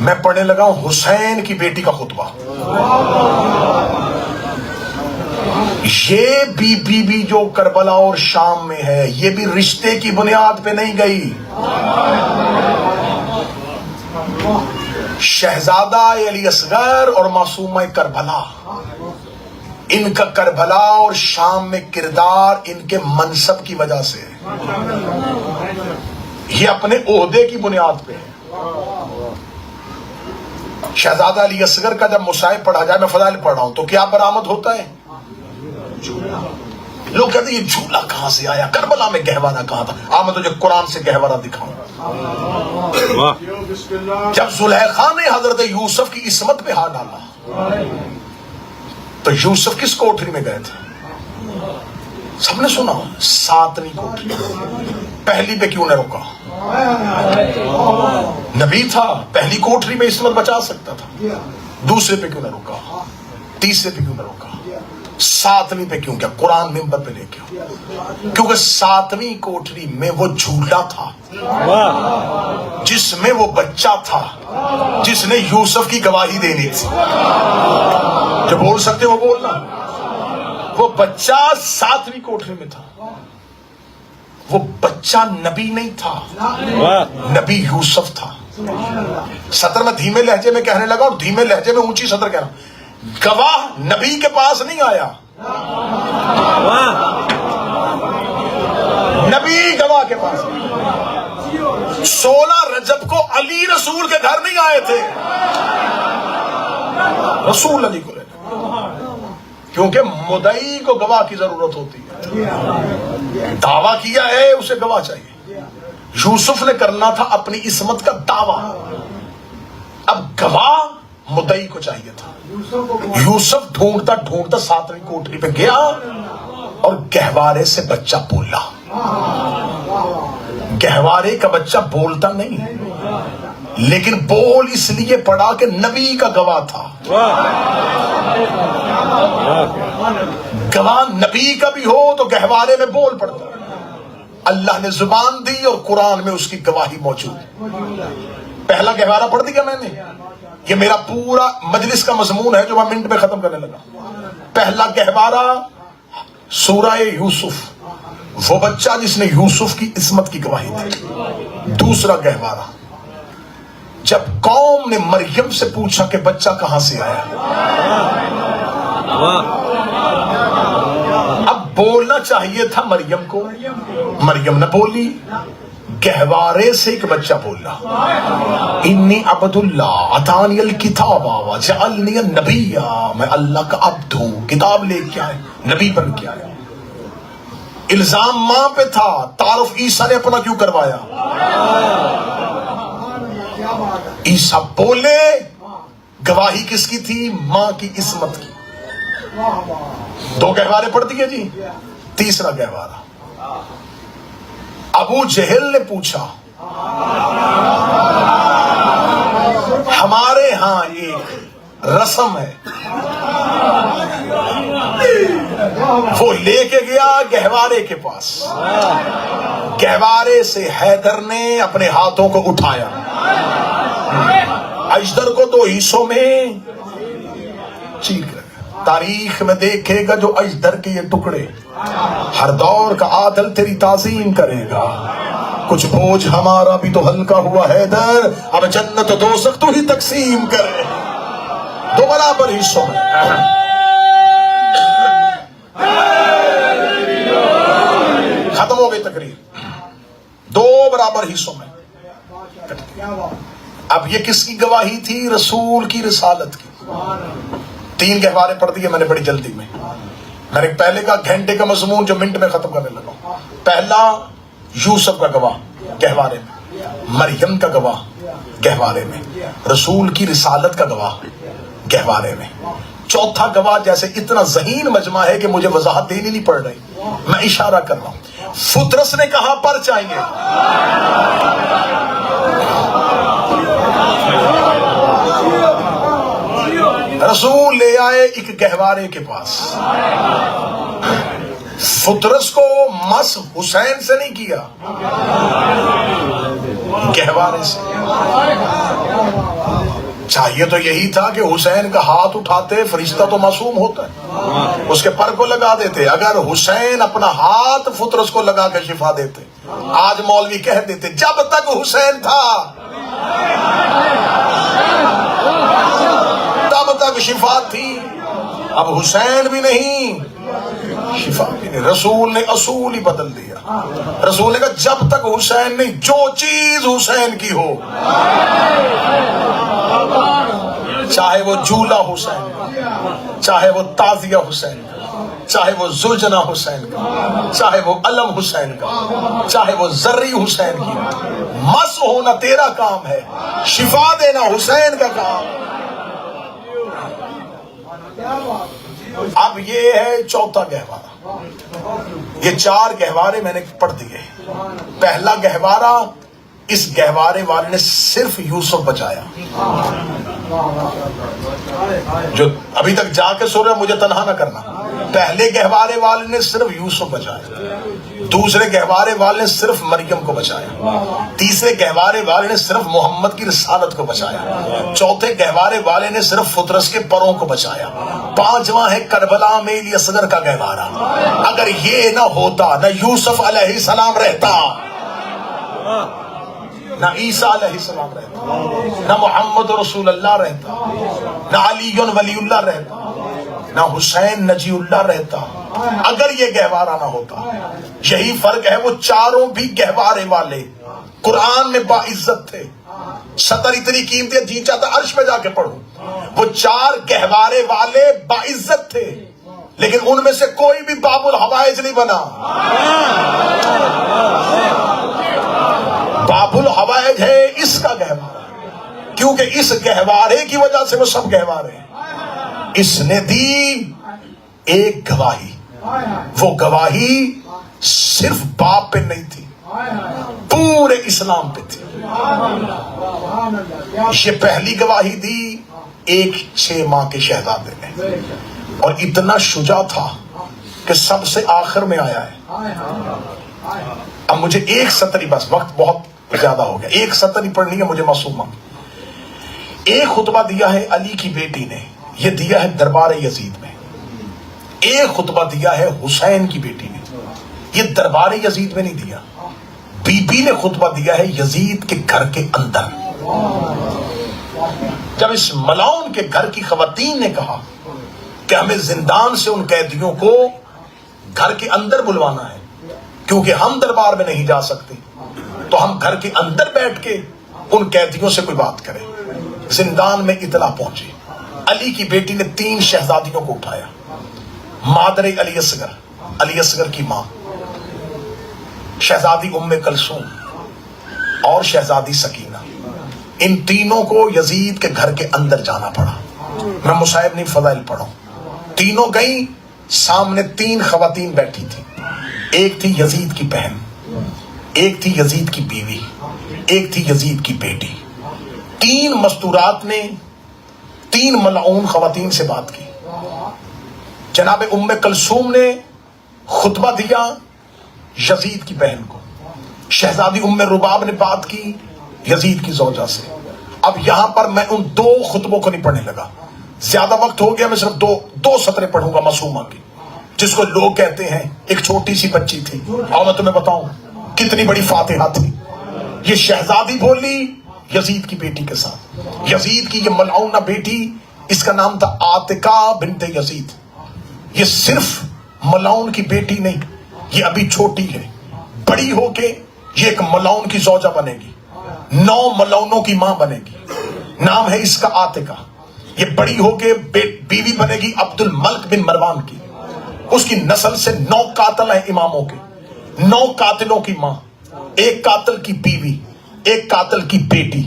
میں پڑھنے لگا ہوں حسین کی بیٹی کا خطبہ. یہ بی جو کربلا اور شام میں ہے، یہ بھی رشتے کی بنیاد پہ نہیں گئی. شہزادہ علی اصغر اور معصومہ کربلا، ان کا کربلا اور شام میں کردار ان کے منصب کی وجہ سے ہے. یہ اپنے عہدے کی بنیاد پہ ہے. شہزادہ علی اصغر کا جب مصائب پڑھا جائے، میں فضائل پڑھ رہا ہوں، تو کیا برآمد ہوتا ہے؟ لوگ کہتے ہیں یہ جھولا کہاں سے آیا، کربلا میں گہوارہ کہاں تھا. میں تجھے قرآن سے گہوارہ دکھاؤں. جب زلیخا نے حضرت یوسف کی عصمت پہ ہاتھ ڈالا تو یوسف کس کوٹری میں گئے تھے؟ سب نے سنا، 7ویں کوٹری. پہلی پہ کیوں نہ رکا؟ نبی تھا، پہلی کوٹری میں عصمت بچا سکتا تھا. دوسرے پہ کیوں نہ رکا؟ تیسرے پہ کیوں نہ رکا؟ 7ویں پہ کیوں کیا؟ قرآن منبر پہ لے کے. کیونکہ 7ویں کوٹری میں وہ جھولا تھا جس میں وہ بچہ تھا جس نے یوسف کی گواہی دینی تھی. جو بول سکتے وہ بولنا. وہ بچہ 7ویں کوٹری میں تھا. وہ بچہ نبی نہیں تھا، نبی یوسف تھا. صدر میں دھیمے لہجے میں کہنے لگا، اور دھیمے لہجے میں اونچی صدر کہہ رہا. گواہ نبی کے پاس نہیں آیا، نبی گواہ کے پاس. 16 رجب کو علی رسول کے گھر نہیں آئے تھے، رسول علی کو لے، کیونکہ مدعی کو گواہ کی ضرورت ہوتی ہے. دعویٰ کیا ہے، اسے گواہ چاہیے. یوسف نے کرنا تھا اپنی عصمت کا دعویٰ، اب گواہ مدعی کو چاہیے تھا. یوسف ڈھونڈتا ڈھونڈتا 7ویں کوٹری پہ گیا اور گہوارے سے بچہ بولا. گہوارے کا بچہ بولتا نہیں، لیکن بول اس لیے پڑا کہ نبی کا گواہ تھا. گواہ نبی کا بھی ہو تو گہوارے میں بول پڑتا. اللہ نے زبان دی اور قرآن میں اس کی گواہی موجود. پہلا گہوارہ پڑھ دیا میں نے. یہ میرا پورا مجلس کا مضمون ہے جو میں منٹ میں ختم کرنے لگا. پہلا گہوارہ سورہ یوسف، وہ بچہ جس نے یوسف کی عصمت کی گواہی دی. دوسرا گہوارہ جب قوم نے مریم سے پوچھا کہ بچہ کہاں سے آیا. اب بولنا چاہیے تھا مریم کو، مریم نہ بولی. گہوارے سے ایک بچہ بولا، انی عبد اللہ اتانی الکتاب وجعلنی نبیا، میں اللہ کا عبد ہوں، کتاب لے کے آئے، نبی بن کے آئے. الزام ماں پہ تھا، تعارف عیسیٰ نے اپنا کیوں کروایا؟ عیسیٰ بولے، گواہی کس کی تھی؟ ماں کی عصمت کی. 2 گہوارے پڑھ دیے جی. تیسرا گہوارہ ابو جہل نے پوچھا، ہمارے ہاں ایک رسم ہے، وہ لے کے گیا گہوارے کے پاس. گہوارے سے حیدر نے اپنے ہاتھوں کو اٹھایا، اجدر کو 2 حصوں میں چیر کر. تاریخ میں دیکھے گا جو اجدر کے یہ ٹکڑے، ہر دور کا عادل تیری تعظیم کرے گا. کچھ بوجھ ہمارا بھی تو ہلکا ہوا حیدر، اب جنت و دوزخ تو ہی تقسیم کرے. 2 برابر حصوں میں. ختم ہو گئی تقریر. 2 برابر حصوں میں. اب یہ کس کی گواہی تھی؟ رسول کی رسالت کی. 3 گہوارے پڑھ دیے میں نے بڑی جلدی میں. میں نے پہلے کا گھنٹے کا مضمون جو منٹ میں ختم کرنے لگا. پہلا یوسف کا گواہ گہوارے میں، مریم کا گواہ گہوارے میں، رسول کی رسالت کا گواہ گہوارے میں. چوتھا گواہ جیسے اتنا ذہین مجمع ہے کہ مجھے وضاحت دینی نہیں پڑ رہی، میں اشارہ کر رہا ہوں. فطرس نے کہا پر چاہیے، رسول لے آئے ایک گہوارے کے پاس. فطرس کو مس حسین سے نہیں کیا، گہوارے سے. چاہیے تو یہی تھا کہ حسین کا ہاتھ اٹھاتے، فرشتہ تو معصوم ہوتا ہے، اس کے پر کو لگا دیتے. اگر حسین اپنا ہاتھ فطرس کو لگا کے شفا دیتے، آج مولوی کہہ دیتے جب تک حسین تھا تب تک شفا تھی، اب حسین بھی نہیں شفا بھی نہیں. رسول نے اصول ہی بدل دیا. رسول نے کہا جب تک حسین نہیں، جو چیز حسین کی ہو، چاہے وہ جھولا حسین کا، چاہے وہ تعزیہ حسین کا، چاہے وہ زلجنا حسین کا، چاہے وہ علم حسین کا، چاہے وہ زرعی حسین کی، مس ہونا تیرا کام ہے، شفا دینا حسین کا کام ہے. اب یہ ہے چوتھا گہوارہ. یہ 4 گہوارے میں نے پڑھ دیے. پہلا گہوارہ، اس گہوارے والے نے صرف یوسف بچایا. جو ابھی تک جا کے سو رہے مجھے تنہا نہ کرنا. پہلے گہوارے والے نے صرف یوسف بچایا، دوسرے گہوارے والے نے صرف مریم کو بچایا، تیسرے گہوارے والے نے صرف محمد کی رسالت کو بچایا، چوتھے گہوارے والے نے صرف فطرس کے پروں کو بچایا، پانچواں ہے کربلا میں علی اصغر کا گہوارہ. اگر یہ نہ ہوتا، نہ یوسف علیہ السلام رہتا، نہ عیسیٰ علیہ السلام رہتا، نہ محمد رسول اللہ رہتا، نہ علی ولی اللہ رہتا، نہ حسین نجی اللہ رہتا، اگر یہ گہوارہ نہ ہوتا. یہی فرق ہے، وہ چاروں بھی گہوارے والے قرآن میں باعزت تھے. سطر اتنی قیمتی ہے، جی چاہتا عرش پہ جا کے پڑھوں. وہ 4 گہوارے والے باعزت تھے، لیکن ان میں سے کوئی بھی باب الحوائج نہیں بنا. باب الحوائج ہے اس کا گہوارہ، کیونکہ اس گہوارے کی وجہ سے وہ سب گہوارے ہیں. اس نے دی ایک گواہی، وہ گواہی صرف باپ پہ نہیں تھی، پورے اسلام پہ تھی. یہ پہلی گواہی دی ایک 6 ماہ کے شہزادے نے، اور اتنا شجاع تھا کہ سب سے آخر میں آیا ہے. اب مجھے ایک سطر ہی، بس وقت بہت زیادہ ہو گیا، ایک سطر ہی پڑھنی ہے مجھے معصومہ. ایک خطبہ دیا ہے علی کی بیٹی نے، یہ دیا ہے دربار یزید میں. ایک خطبہ دیا ہے حسین کی بیٹی نے، یہ دربار یزید میں نہیں دیا. بی بی نے خطبہ دیا ہے یزید کے گھر کے اندر. جب اس ملاؤن کے گھر کی خواتین نے کہا کہ ہمیں زندان سے ان قیدیوں کو گھر کے اندر بلوانا ہے کیونکہ ہم دربار میں نہیں جا سکتے، تو ہم گھر کے اندر بیٹھ کے ان قیدیوں سے کوئی بات کریں. زندان میں اطلاع پہنچی، علی کی بیٹی نے 3 شہزادیوں کو اٹھایا. مادر علی اصغر، علی اصغر کی ماں، شہزادی ام کلثوم اور شہزادی سکینہ. ان تینوں کو یزید کے گھر کے اندر جانا پڑا. میں مصائب نہیں فضائل پڑھوں. تینوں گئیں، سامنے 3 خواتین بیٹھی تھی. ایک تھی یزید کی بہن، ایک تھی یزید کی بیوی، ایک تھی یزید کی بیٹی. 3 مستورات نے 3 ملعون خواتین سے بات کی. جناب ام کلثوم نے خطبہ دیا یزید کی بہن کو، شہزادی ام رباب نے بات کی یزید کی زوجہ سے. اب یہاں پر میں ان 2 خطبوں کو نہیں پڑھنے لگا، زیادہ وقت ہو گیا. میں صرف دو سطریں پڑھوں گا معصومہ کی، جس کو لوگ کہتے ہیں ایک چھوٹی سی بچی تھی. اور میں تمہیں بتاؤں کتنی بڑی فاتحہ تھی. یہ شہزادی بولی یزید کی بیٹی کے ساتھ. یزید کی یہ ملعونہ بیٹی، اس کا نام تھا عاتکہ بنت یزید. یہ صرف ملعون کی بیٹی نہیں، یہ ابھی چھوٹی ہے، بڑی ہو کے یہ ایک ملعون کی زوجہ بنے گی، 9 ملعونوں کی ماں بنے گی. نام ہے اس کا عاتکہ. یہ بڑی ہو کے بیوی بنے گی عبد الملک بن مروان کی. اس کی نسل سے 9 قاتل ہیں اماموں کے، 9 قاتلوں کی ماں، 1 قاتل کی بیوی، 1 قاتل کی بیٹی.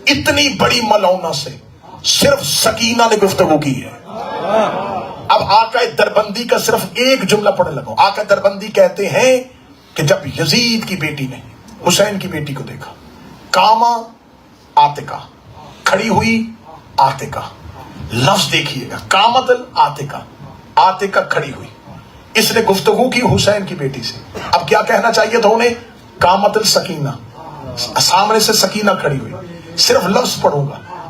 اتنی بڑی ملعونہ سے صرف سکینہ نے گفتگو کی ہے. اب آقا دربندی کا صرف ایک جملہ پڑھنے لگا. آقا دربندی کہتے ہیں کہ جب یزید کی بیٹی نے حسین کی بیٹی کو دیکھا، کاما عاتکہ، کھڑی ہوئی عاتکہ. لفظ دیکھیے گا، قامت عاتکہ، عاتکہ کھڑی ہوئی. اس نے گفتگو کی حسین کی بیٹی سے. اب کیا کہنا چاہیے تھا انہیں؟ قامت السکینہ، سامنے سے سکینہ کھڑی ہوئی. صرف لفظ پڑھوں گا.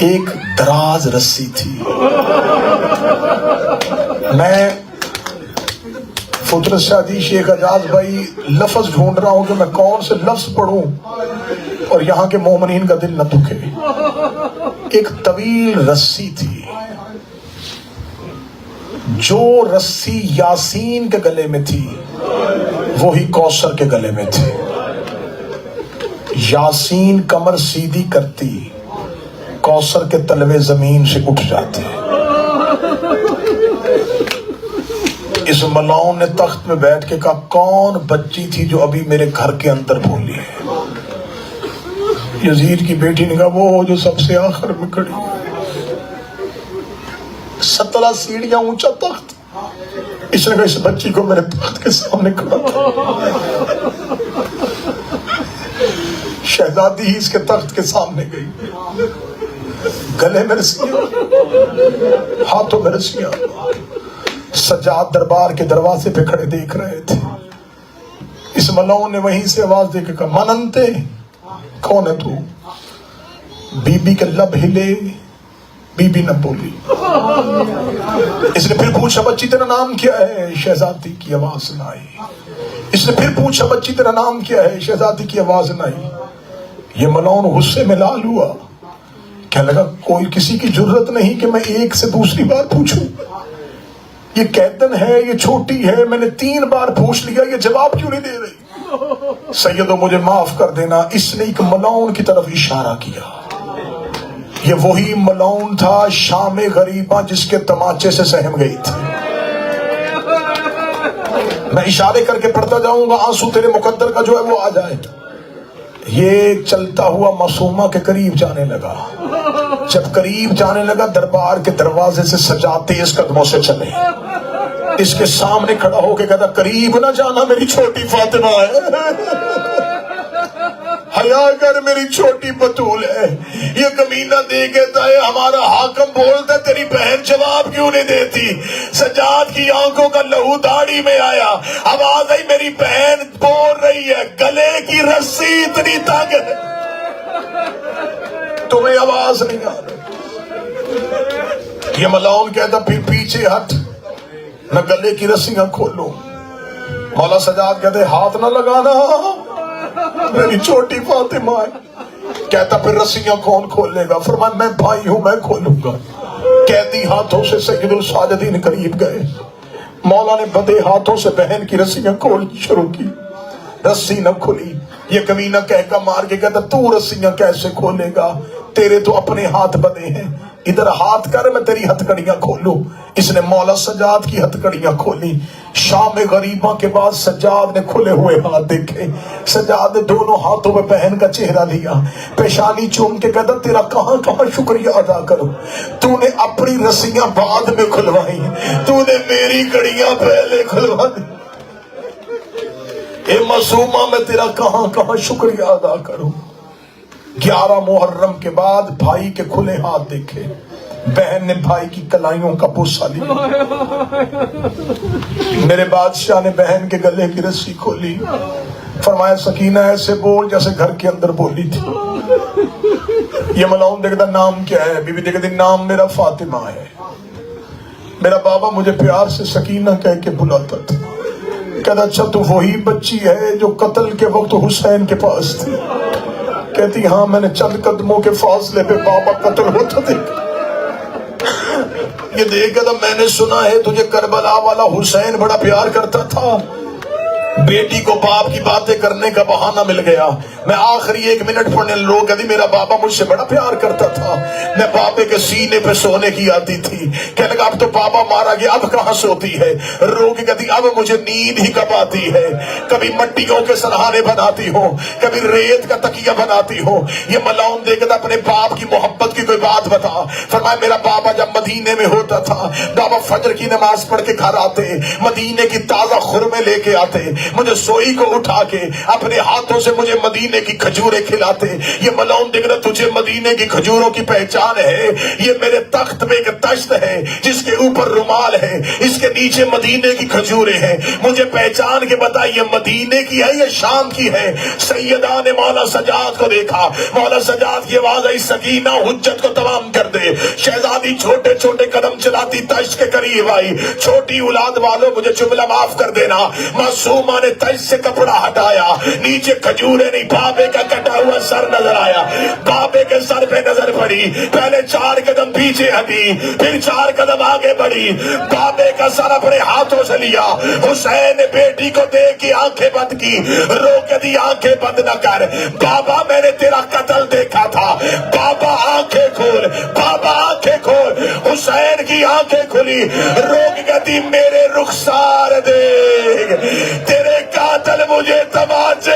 ایک دراز رسی تھی. میں فطرت شادی شیخ اجاز بھائی لفظ ڈھونڈ رہا ہوں کہ میں کون سے لفظ پڑھوں اور یہاں کے مومنین کا دل نہ دکھے. ایک طویل رسی تھی. جو رسی یاسین کے گلے میں تھی وہی کوثر کے گلے میں تھی. یاسین کمر سیدھی کرتی، کوثر کے تلوے زمین سے اٹھ جاتے. اس ملعون نے تخت میں بیٹھ کے کہا کون بچی تھی جو ابھی میرے گھر کے اندر بولی ہے؟ یزید کی بیٹی نے کہا وہ جو سب سے آخر میں کھڑی. 17 سیڑھیاں اونچا تخت. اس نے کہا اس بچی کو میرے تخت کے سامنے کھڑا تھا. شہزادی ہی اس کے تخت کے سامنے گئی، گلے میں رسیاں، ہاتھوں میں رسیاں. سجاد دربار کے دروازے پہ کھڑے دیکھ رہے تھے. اس ملعون نے وہیں سے آواز دے کے کہا مننتے، کون ہے تو؟ بی بی کے لب ہلے، بی بی نہ بولی. اس نے پھر پوچھا بچی تیرا نام کیا ہے؟ شہزادی کی آواز نہ آئی. اس نے پھر پوچھا بچی تیرا نام کیا ہے؟ شہزادی کی آواز نہ آئی. یہ ملعون غصے میں لال ہوا. کہنے لگا کوئی کسی کی جرت نہیں کہ میں ایک سے دوسری بار پوچھوں. یہ قیدن ہے، یہ چھوٹی ہے، میں نے 3 بار پوچھ لیا، یہ جواب کیوں نہیں دے رہی؟ سیدو مجھے معاف کر دینا. اس نے ایک ملعون کی طرف اشارہ کیا. یہ وہی ملعون تھا شام غریبہ جس کے تماچے سے سہم گئی تھی. میں اشارے کر کے پڑھتا جاؤں گا، آنسو تیرے مقدر کا جو ہے وہ آ جائے. یہ چلتا ہوا معصومہ کے قریب جانے لگا. جب قریب جانے لگا دربار کے دروازے سے سجاد تیز قدموں سے چلے. اس کے سامنے کھڑا ہو کے کہتا قریب نہ جانا، میری چھوٹی فاطمہ ہے. حیا کر، میری چھوٹی بطول ہے. یہ کمینہ دے کہتا ہے ہمارا حاکم بولتا ہے تیری بہن جواب کیوں نہیں دیتی؟ سجاد کی آنکھوں کا لہو داڑھی میں آیا. آواز آئی میری بہن بول رہی ہے، گلے کی رسی اتنی تنگ ہے تمہیں آواز نہیں آ رہی. یہ ملعون کہتا پھر پیچھے ہٹ، نہ گلے کی رسیاں کھولو. مولا سجاد کہتے ہاتھ نہ لگانا، میری چھوٹی فاطمہ ہے. کہتا پھر رسیاں کون کھولے گا؟ فرمایا میں بھائی ہوں، میں کھولوں گا. قیدی ہاتھوں سے سید الساجدین قریب گئے. مولا نے بدے ہاتھوں سے بہن کی رسیاں کھولنی شروع کی. رسی نہ کھلی. یہ کمینہ کہکا مار کے کہتا تو رسیاں کیسے کھولے گا؟ تیرے تو اپنے ہاتھ بدے ہیں. ادھر ہاتھ کر میں تیری ہتھکڑیاں کھولوں. اس نے مولا سجاد کی ہتھکڑیاں کھولی. شام غریبہ کے بعد سجاد نے کھلے ہوئے ہاتھ دیکھے. سجاد نے دونوں ہاتھوں میں بہن کا چہرہ لیا، پیشانی چوم کے کہتا تیرا کہاں کہاں شکریہ ادا کروں. تو نے اپنی رسیاں بعد میں کھلوائی، تو نے میری کڑیاں پہلے کھلوا دی. اے معصومہ میں تیرا کہاں کہاں شکریہ ادا کروں. 11 محرم کے بعد بھائی کے کھلے ہاتھ دیکھے. بہن نے بھائی کی کلائیوں کا بوسہ لیا. میرے بادشاہ نے بہن کے گلے کی رسی کھولی. فرمایا سکینہ ایسے بول جیسے گھر کے اندر بولی تھی. یہ ملعون دیکھتا نام کیا ہے؟ بی بی دیکھتی نام میرا فاطمہ ہے. میرا بابا مجھے پیار سے سکینہ کہہ کے بلاتا تھا. کہتا اچھا تو وہی بچی ہے جو قتل کے وقت حسین کے پاس تھی؟ کہتی ہاں، میں نے چند قدموں کے فاصلے پہ بابا قتل ہوتا دیکھا. یہ دیکھا تھا میں نے سنا ہے تجھے کربلا والا حسین بڑا پیار کرتا تھا. بیٹی کو باپ کی باتیں کرنے کا بہانہ مل گیا. میں آخری 1 منٹ پڑھنے لوگ کہتی میرا بابا مجھ سے بڑا پیار کرتا تھا. میں بابے کے سینے پہ سونے کی آتی تھی. کہنے لگا اب تو بابا مارا گیا، اب کہاں سوتی ہے؟ رو کے کہتی اب مجھے نیند ہی کب آتی ہے. کبھی مٹیوں کے سرہانے بناتی ہوں، کبھی ریت کا تکیہ بناتی ہوں. یہ ملعون دیکھتا اپنے باپ کی محبت کی کوئی بات بتا. فرمایا میرا بابا جب مدینے میں ہوتا تھا، بابا فجر کی نماز پڑھ کے گھر آتے، مدینے کی تازہ خرمے لے کے آتے. مجھے سوئی کو اٹھا کے اپنے ہاتھوں سے مجھے مدینے کی کھجوریں کھلاتے. یہ ملعون دگنا تجھے مدینے کی کھجوروں کی پہچان ہے. یہ میرے تخت میں ایک تشت ہے جس کے اوپر رومال ہے, اس کے نیچے مدینے کی کھجوریں ہیں. مجھے پہچان کے بتا یہ مدینے کی ہے یہ شام کی ہے. سیدہ نے مولا سجاد کو دیکھا. مولا سجاد کی آواز آئی, سکینہ حجت کو تمام کر دے. شہزادی چھوٹے چھوٹے قدم چلاتی تشت کے قریب آئی. چھوٹی اولاد والوں مجھے جملہ معاف کر دینا. معصومہ نے تشت سے کپڑا ہٹایا, نیچے کھجوریں نہیں, بابے کا کٹا ہوا سر نظر آیا. بابے کے سر پہ نظر پڑی, پہلے 4 قدم پیچھے ہٹی, پھر 4 قدم آگے بڑھی. بابے کا سر اپنے ہاتھوں سے لیا. حسین نے بیٹی کو دیکھ کے آنکھیں بند کی, رو کے دی آنکھیں بند نہ کر. بابا میں نے تیرا قتل دیکھا تھا. بابا آنکھیں کھول, بابا آنکھیں کھول. حسین کی آنکھیں کھلی, رو کے کہتی میرے رخسار دیکھ, تیرے قاتل مجھے تماچا